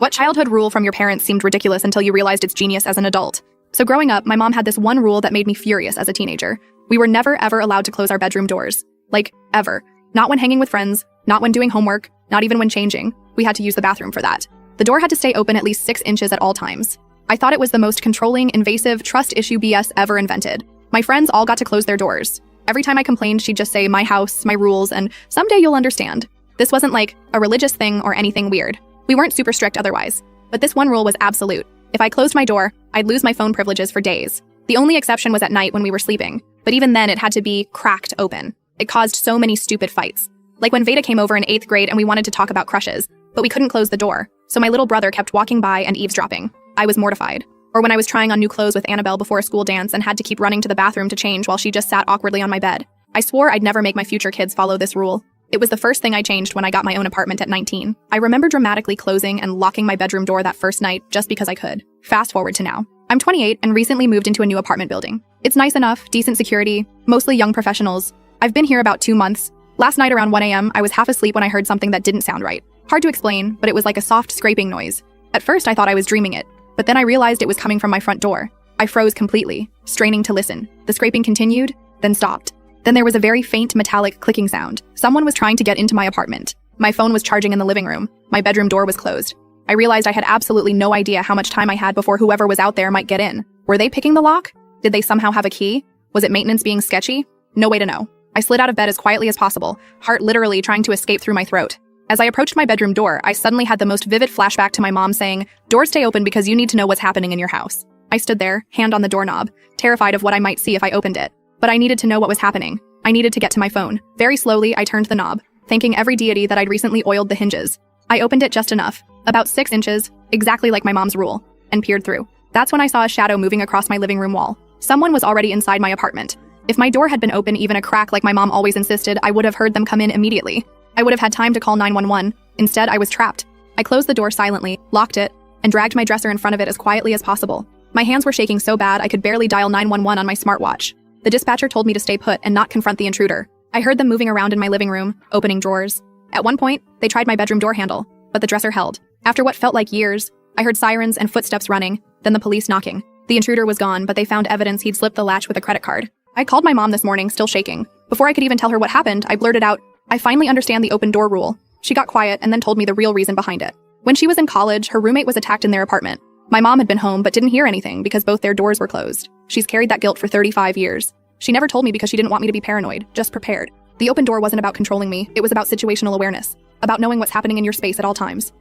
What childhood rule from your parents seemed ridiculous until you realized its genius as an adult? So growing up, my mom had this one rule that made me furious as a teenager. We were never ever allowed to close our bedroom doors. Like, ever. Not when hanging with friends, not when doing homework, not even when changing. We had to use the bathroom for that. The door had to stay open at least 6 inches at all times. I thought it was the most controlling, invasive, trust issue BS ever invented. My friends all got to close their doors. Every time I complained, she'd just say, my house, my rules, and someday you'll understand. This wasn't like a religious thing or anything weird. We weren't super strict otherwise. But this one rule was absolute. If I closed my door, I'd lose my phone privileges for days. The only exception was at night when we were sleeping. But even then, it had to be cracked open. It caused so many stupid fights. Like when Veda came over in 8th grade and we wanted to talk about crushes, but we couldn't close the door. So my little brother kept walking by and eavesdropping. I was mortified. Or when I was trying on new clothes with Annabelle before a school dance and had to keep running to the bathroom to change while she just sat awkwardly on my bed. I swore I'd never make my future kids follow this rule. It was the first thing I changed when I got my own apartment at 19. I remember dramatically closing and locking my bedroom door that first night just because I could. Fast forward to now. I'm 28 and recently moved into a new apartment building. It's nice enough, decent security, mostly young professionals. I've been here about 2 months. Last night around 1 a.m., I was half asleep when I heard something that didn't sound right. Hard to explain, but it was like a soft scraping noise. At first, I thought I was dreaming it, but then I realized it was coming from my front door. I froze completely, straining to listen. The scraping continued, then stopped. Then there was a very faint metallic clicking sound. Someone was trying to get into my apartment. My phone was charging in the living room. My bedroom door was closed. I realized I had absolutely no idea how much time I had before whoever was out there might get in. Were they picking the lock? Did they somehow have a key? Was it maintenance being sketchy? No way to know. I slid out of bed as quietly as possible, heart literally trying to escape through my throat. As I approached my bedroom door, I suddenly had the most vivid flashback to my mom saying, "Doors stay open because you need to know what's happening in your house." I stood there, hand on the doorknob, terrified of what I might see if I opened it. But I needed to know what was happening. I needed to get to my phone. Very slowly, I turned the knob, thanking every deity that I'd recently oiled the hinges. I opened it just enough, about 6 inches, exactly like my mom's rule, and peered through. That's when I saw a shadow moving across my living room wall. Someone was already inside my apartment. If my door had been open even a crack like my mom always insisted, I would have heard them come in immediately. I would have had time to call 911. Instead, I was trapped. I closed the door silently, locked it, and dragged my dresser in front of it as quietly as possible. My hands were shaking so bad I could barely dial 911 on my smartwatch. The dispatcher told me to stay put and not confront the intruder. I heard them moving around in my living room, opening drawers. At one point, they tried my bedroom door handle, but the dresser held. After what felt like years, I heard sirens and footsteps running, then the police knocking. The intruder was gone, but they found evidence he'd slipped the latch with a credit card. I called my mom this morning, still shaking. Before I could even tell her what happened, I blurted out, "I finally understand the open door rule." She got quiet and then told me the real reason behind it. When she was in college, her roommate was attacked in their apartment. My mom had been home but didn't hear anything because both their doors were closed. She's carried that guilt for 35 years. She never told me because she didn't want me to be paranoid, just prepared. The open door wasn't about controlling me, it was about situational awareness, about knowing what's happening in your space at all times.